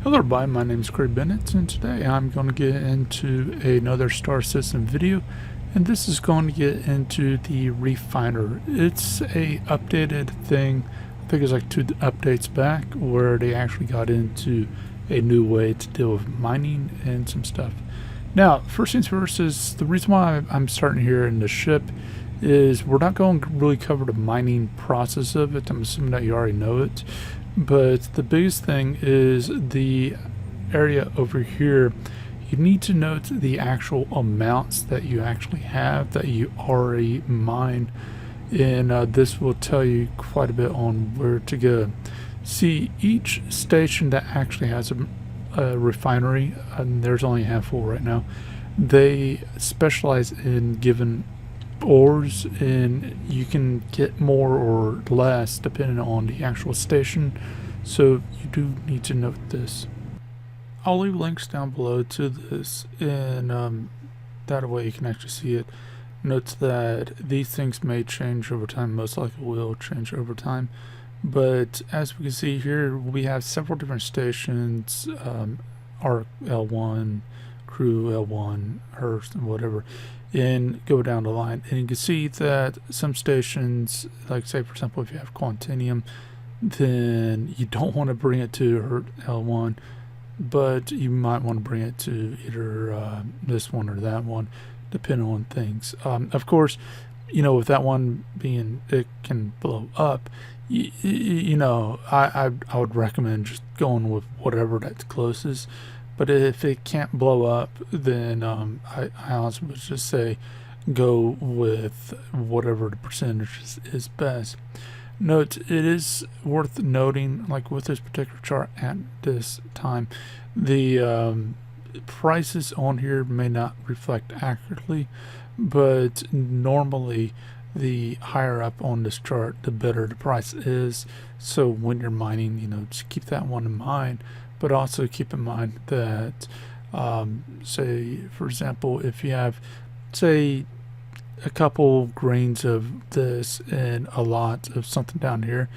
Hello everybody, my name is Craig Bennett, and today I'm going to get into another Star System video, and this is going to get into the refiner. It's a updated thing. I think it's like 2 updates back where they actually got into a new way to deal with mining and some stuff. Now, first things first is the reason why I'm starting here in the ship is we're not going to really cover the mining process of it. I'm assuming that you already know it. But the biggest thing is the area over here. You need to note the actual amounts that you actually have that you already mine, and this will tell you quite a bit on where to go. See, each station that actually has a refinery, and there's only a handful right now, they specialize in giving ores, and you can get more or less depending on the actual station, so you do need to note this. I'll leave links down below to this, and that way you can actually see it. Note that these things may change over time, most likely will change over time, but as we can see here, we have several different stations, ARC L1, Crew L1, Hearst, and whatever, and go down the line, and you can see that some stations, like say for example if you have Quantinium, then you don't want to bring it to L1, but you might want to bring it to either this one or that one, depending on things. Of course, you know, with that one being it can blow up, you know, I would recommend just going with whatever that's closest. But if it can't blow up, then I honestly would just say go with whatever the percentage is best. Note, it is worth noting, like with this particular chart at this time, the prices on here may not reflect accurately, but normally the higher up on this chart, the better the price is. So when you're mining, you know, just keep that one in mind. But also keep in mind that, say, for example, if you have, say, a couple grains of this and a lot of something down here,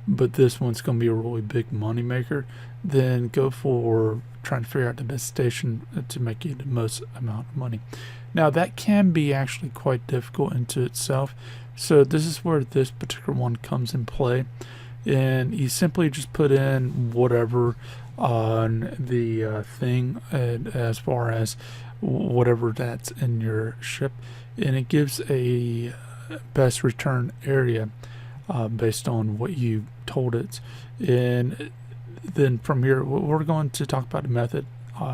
but this one's going to be a really big money maker, then go for trying to figure out the best station to make you the most amount of money. Now, that can be actually quite difficult into itself, so this is where this particular one comes in play. And you simply just put in whatever on the thing, and as far as whatever that's in your ship, and it gives a best return area based on what you told it. And then from here we're going to talk about the method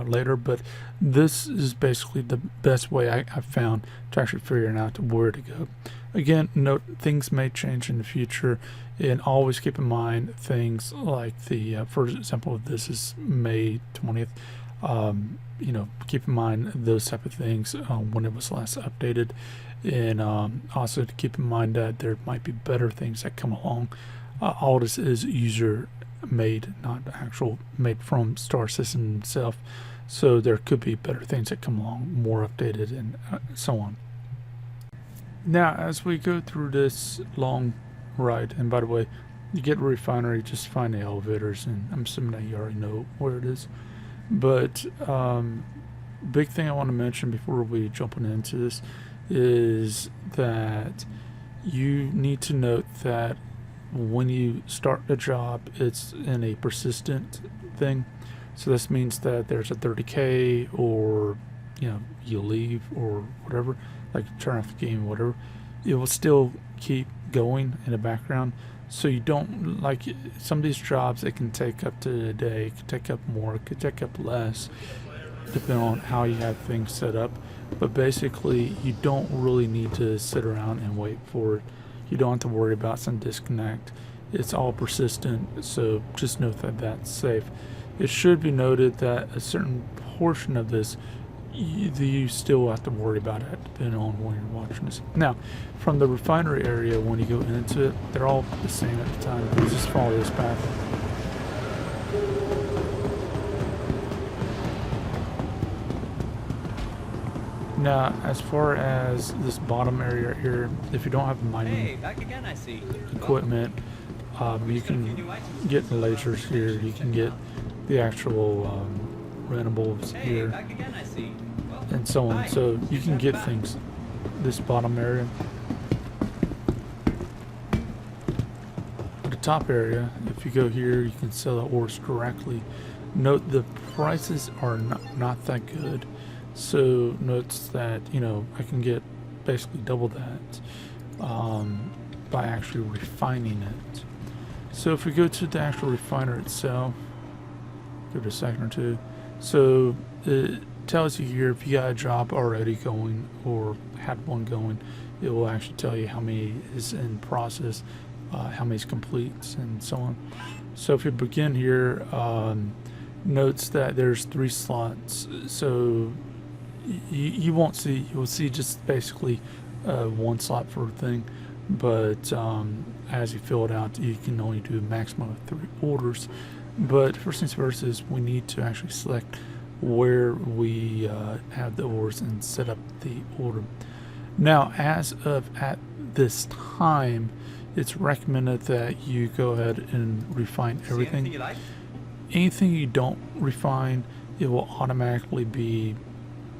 later, but this is basically the best way I've found to actually figuring out where to go. Again, note things may change in the future, and always keep in mind things like the for example, this is May 20th. You know, keep in mind those type of things when it was last updated, and also to keep in mind that there might be better things that come along. All this is user made, not actual made from Star System itself, so there could be better things that come along, more updated, and so on. Now, as we go through this long ride, and by the way, you get a refinery, just find the elevators, and I'm assuming that you already know where it is. But big thing I want to mention before we jump into this is that you need to note that when you start a job, it's in a persistent thing. So this means that there's a 30k, or you know, you leave or whatever, like turn off the game, whatever, it will still keep going in the background. So you don't, like some of these jobs, it can take up to a day, it could take up more, it could take up less, depending on how you have things set up. But basically, you don't really need to sit around and wait for it. You don't have to worry about some disconnect. It's all persistent, so just note that that's safe. It should be noted that a certain portion of this you still have to worry about it depending on when you're watching this. Now, from the refinery area, when you go into it, they're all the same at the time. You just follow this path. Now, as far as this bottom area here, if you don't have mining back again, I see. equipment, you can get lasers here. You can get the actual rentables here, back again, I see. Well, and so on. hi. So you can get things. This bottom area. The top area, if you go here, you can sell the ores directly. Note the prices are not that good. So notes that, you know, I can get basically double that by actually refining it. So if we go to the actual refiner itself, give it a second or two. So it tells you here if you got a job already going or had one going, it will actually tell you how many is in process, how many is complete, and so on. So if you begin here, notes that there's 3 slots. So you won't see, you'll see just basically 1 slot for a thing, but as you fill it out, you can only do a maximum of 3 orders. But first things first is we need to actually select where we have the ores and set up the order. Now, as of at this time, it's recommended that you go ahead and refine everything. See anything you like? Anything you don't refine, it will automatically be,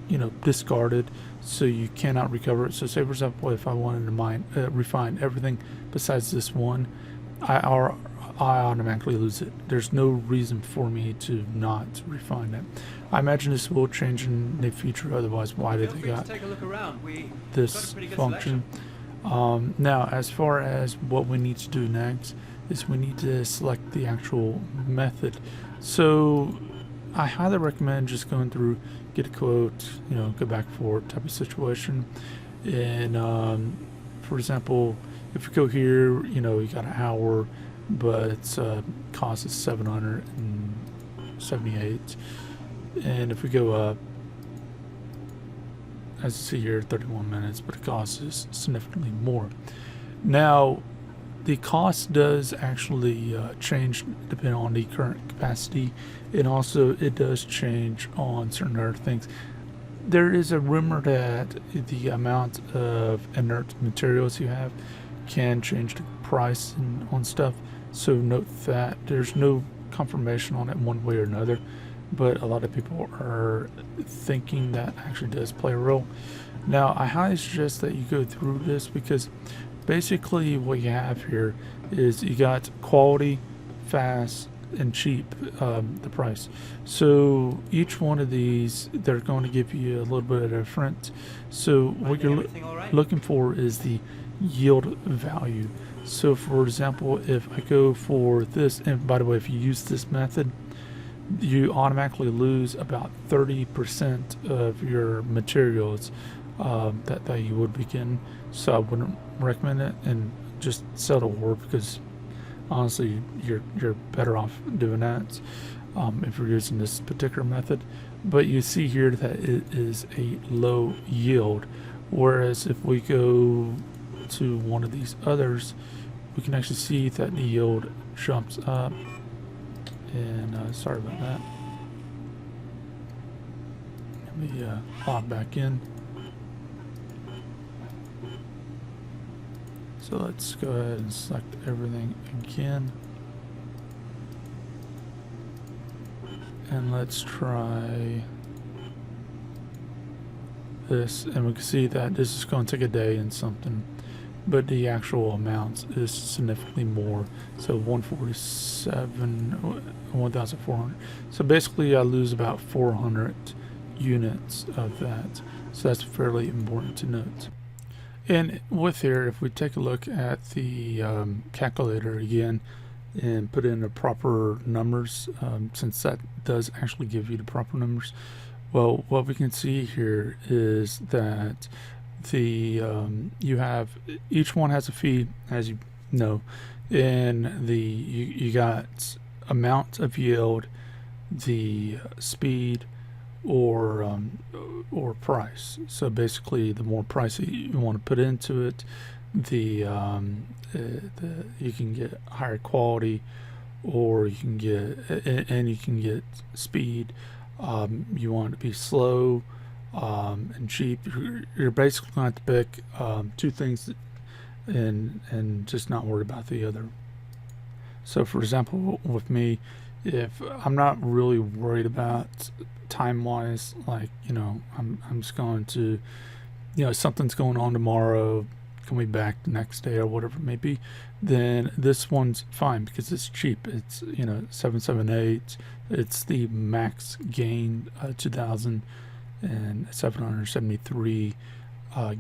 you know, discarded, so you cannot recover it. So say for example, if I wanted to refine everything besides this one, I automatically lose it. There's no reason for me to not refine it. I imagine this will change in the future, otherwise why did they got take a look around. We this function? Now, as far as what we need to do next is we need to select the actual method. So I highly recommend just going through, get a quote, you know, go back and forth type of situation. And for example, if you go here, you know, you got an hour, but cost is 778. And if we go up, as you see here, 31 minutes, but the cost is significantly more. Now, the cost does actually change depending on the current capacity, and also it does change on certain other things. There is a rumor that the amount of inert materials you have can change the price on stuff, so note that there's no confirmation on it one way or another, but a lot of people are thinking that actually does play a role. Now, I highly suggest that you go through this, because basically what you have here is you got quality, fast, and cheap, the price. So each one of these, they're going to give you a little bit different. So what you're looking for is the yield value. So for example, if I go for this, and by the way, if you use this method, you automatically lose about 30% of your materials that you would be getting. So I wouldn't recommend it, and just sell the ore, because honestly you're better off doing that if you're using this particular method. But you see here that it is a low yield, whereas if we go to one of these others, we can actually see that the yield jumps up. And sorry about that. Let me log back in. So let's go ahead and select everything again. And let's try this, and we can see that this is going to take a day and something, but the actual amount is significantly more. So 147,400. So basically I lose about 400 units of that. So that's fairly important to note. And with here, if we take a look at the calculator again and put in the proper numbers, since that does actually give you the proper numbers, well, what we can see here is that the you have, each one has a fee, as you know, and you got amount of yield, the speed, or price. So basically, the more price that you want to put into it, the you can get higher quality, or you can get and you can get speed. You want it to be slow and cheap. You're basically going to have to pick 2 things, and just not worry about the other. So for example, with me, if I'm not really worried about time wise, like, you know, I'm just going to, you know, something's going on tomorrow, can we back the next day or whatever it may be, then this one's fine because it's cheap. It's, you know, 778. It's the max gain 2,773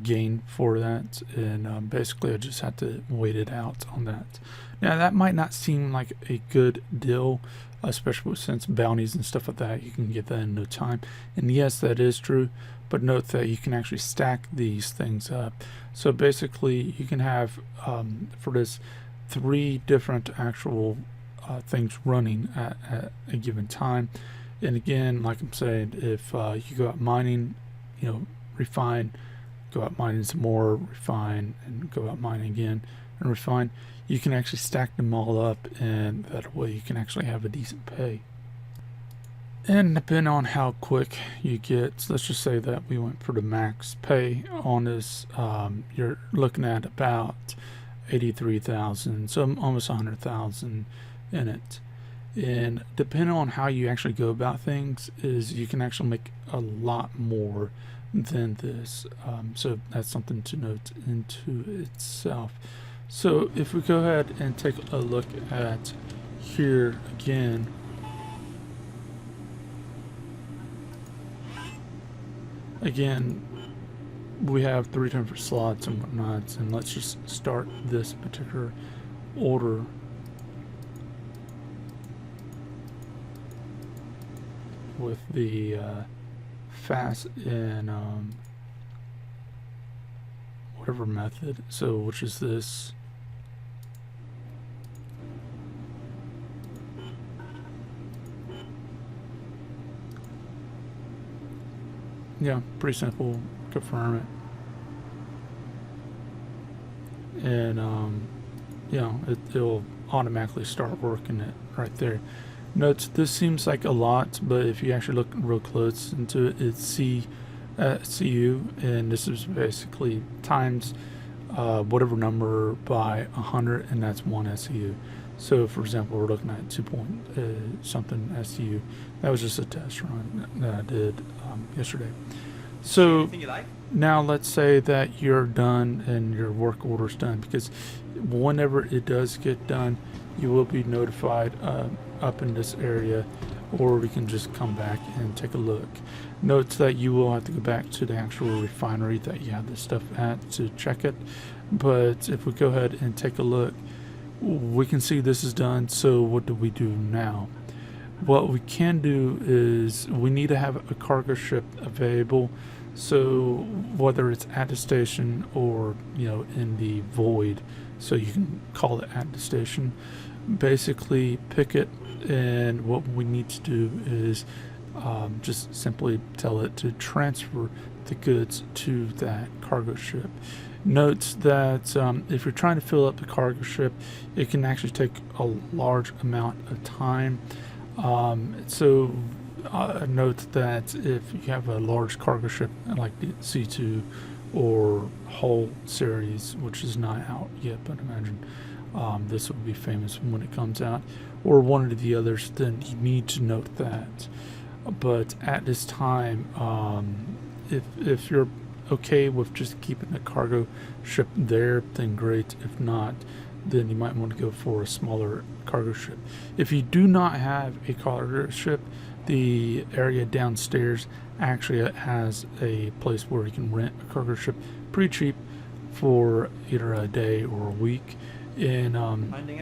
gain for that, and basically I just had to wait it out on that. Now that might not seem like a good deal, especially since bounties and stuff like that, you can get that in no time. And yes, that is true, but note that you can actually stack these things up. So basically you can have for this 3 different actual things running at a given time. And again, like I'm saying, if you go out mining, you know, refine, go out mining some more, refine, and go out mining again and refine, you can actually stack them all up, and that way you can actually have a decent pay. And depending on how quick you get, let's just say that we went for the max pay on this, you're looking at about 83,000, so almost 100,000 in it. And depending on how you actually go about things, is you can actually make a lot more than this. So that's something to note into itself. So if we go ahead and take a look at here again, we have 3 different slots and whatnot, and let's just start this particular order. With the fast and whatever method, so which is this. Yeah, pretty simple. Confirm it, and you know, it'll automatically start working it right there. Note this seems like a lot, but if you actually look real close into it, it's CU, and this is basically times whatever number by 100, and that's 1 SCU. So for example, we're looking at 2 point something SCU. That was just a test run that I did yesterday. So Anything you like? now let's say that you're done and your work order's done, because whenever it does get done, you will be notified up in this area, or we can just come back and take a look. Note that you will have to go back to the actual refinery that you have this stuff at to check it. But if we go ahead and take a look, we can see this is done. So what do we do now? What we can do is we need to have a cargo ship available. So whether it's at the station or, you know, in the void, so you can call it at the station, basically pick it, and what we need to do is just simply tell it to transfer the goods to that cargo ship. Note that if you're trying to fill up the cargo ship, it can actually take a large amount of time. So note that if you have a large cargo ship like the C2 or Hull series, which is not out yet, but imagine this will be famous when it comes out, or one of the others, then you need to note that. But at this time, if you're okay with just keeping the cargo ship there, then great. If not, then you might want to go for a smaller cargo ship. If you do not have a cargo ship, the area downstairs actually has a place where you can rent a cargo ship pretty cheap for either a day or a week, and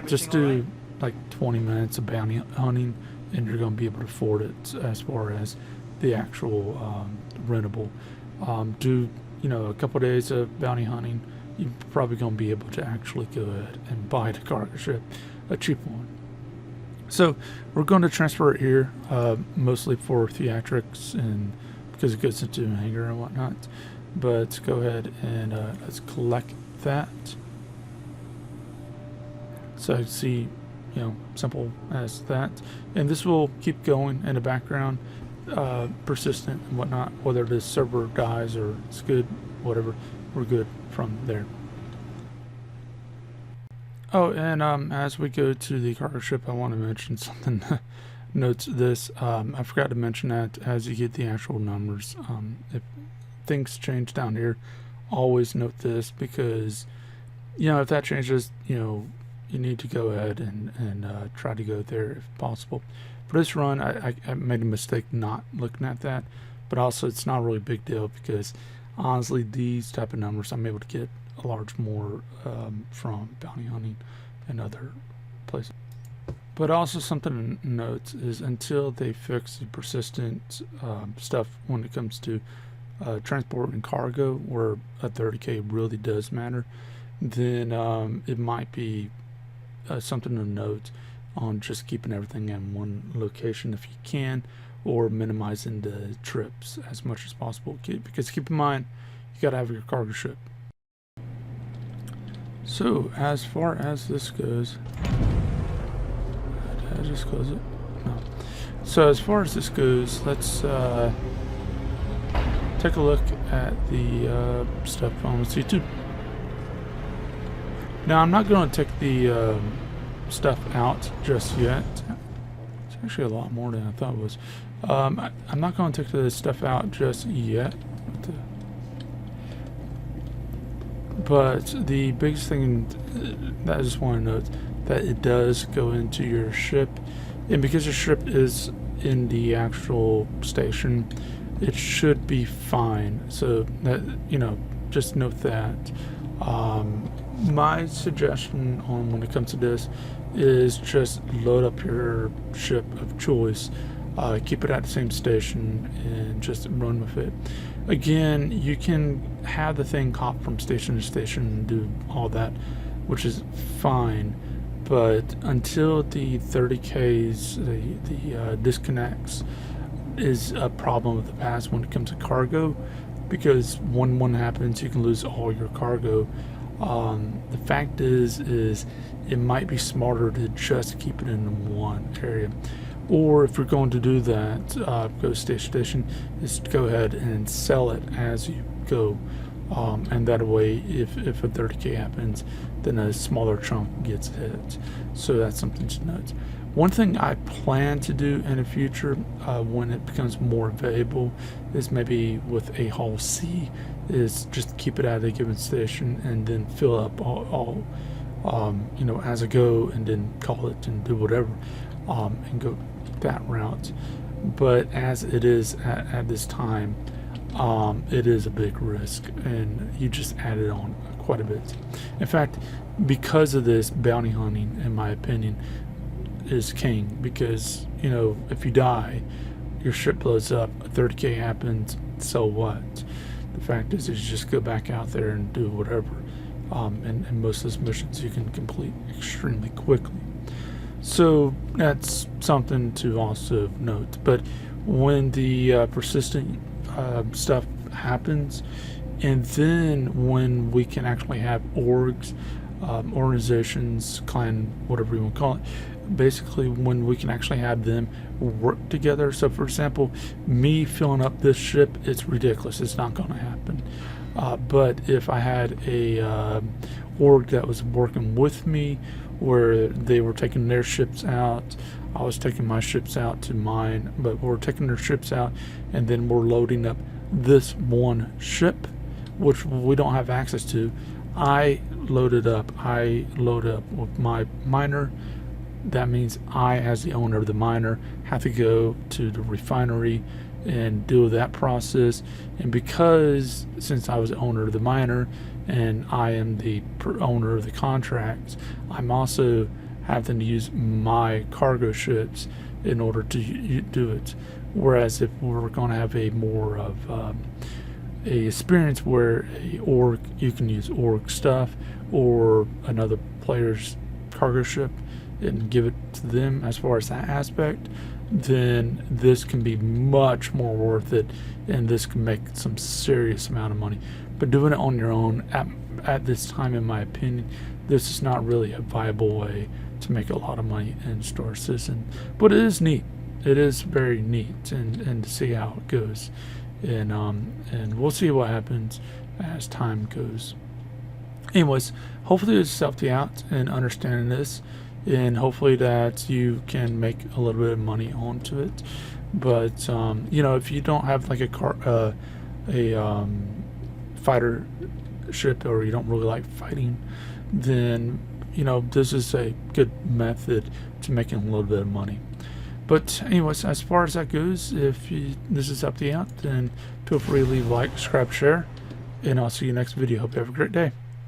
just do like 20 minutes of bounty hunting, and you're going to be able to afford it. As far as the actual rentable, do, you know, a couple days of bounty hunting, you're probably going to be able to actually go ahead and buy the cargo ship, a cheap one. So we're going to transfer it here, mostly for theatrics and because it goes into a hangar and whatnot. But let's go ahead and let's collect that. So I see, you know, simple as that, and this will keep going in the background, persistent and whatnot. Whether the server dies or it's good, whatever, we're good from there. Oh, and as we go to the cargo ship, I want to mention something. Notes this. I forgot to mention that as you get the actual numbers, if things change down here, always note this, because if that changes, you need to go ahead and try to go there if possible. For this run, I made a mistake not looking at that, but also it's not really a big deal because honestly, these type of numbers I'm able to get a large more from bounty hunting and other places. But also something to note is until they fix the persistent stuff when it comes to transport and cargo, where a 30K really does matter, then it might be something to note on just keeping everything in one location if you can, or minimizing the trips as much as possible. Because keep in mind, you gotta have your cargo ship. So as far as this goes, did I just close it? No. So as far as this goes, let's take a look at the stuff on C2. Now I'm not going to take the stuff out just yet. It's actually a lot more than I thought it was. I'm not going to take the stuff out just yet. But the biggest thing that I just want to note, that it does go into your ship, and because your ship is in the actual station, it should be fine. So that, just note that. My suggestion on when it comes to this is just load up your ship of choice, keep it at the same station, and just run with it. Again, you can have the thing hop from station to station and do all that, which is fine, but until the 30Ks, the disconnects is a problem of the past when it comes to cargo, because when one happens, you can lose all your cargo. The fact is it might be smarter to just keep it in one area. Or if you're going to do that, go station to station, is to go ahead and sell it as you go. And that way, if a 30K happens, then a smaller chunk gets hit. So that's something to note. One thing I plan to do in the future, when it becomes more valuable, is maybe with a Hull C, is just keep it at a given station and then fill up all as I go, and then call it and do whatever, and go that route. But as it is at this time, it is a big risk, and you just added on quite a bit. In fact, because of this, bounty hunting, in my opinion, is king, because if you die, your ship blows up, a 30K happens, so what? The fact is you just go back out there and do whatever, and most of those missions you can complete extremely quickly. So that's something to also note. But when the persistent stuff happens, and then when we can actually have orgs, organizations, clan, whatever you want to call it, basically when we can actually have them work together. So for example, me filling up this ship, it's ridiculous, it's not going to happen. But if I had a org that was working with me, where they were taking their ships out, I was taking my ships out to mine, but we're taking their ships out, and then we're loading up this one ship, which we don't have access to. I load up with my miner. That means I, as the owner of the miner, have to go to the refinery and do that process. And because, since I was the owner of the miner and I am the owner of the contracts, I'm also having to use my cargo ships in order to do it. Whereas if we're going to have a more of a experience where you can use org stuff or another player's cargo ship and give it to them as far as that aspect, then this can be much more worth it, and this can make some serious amount of money. But doing it on your own at this time, in my opinion, this is not really a viable way to make a lot of money in Star Citizen. But it is neat. It is very neat, and to see how it goes, and we'll see what happens as time goes. anyways, hopefully this helped you out in understanding this, and hopefully that you can make a little bit of money onto it. But you know, if you don't have like a fighter ship, or you don't really like fighting, then you know this is a good method to making a little bit of money. But anyways, as far as that goes, if this has helped you out, then feel free to leave a like, subscribe, share, and I'll see you next video. Hope you have a great day.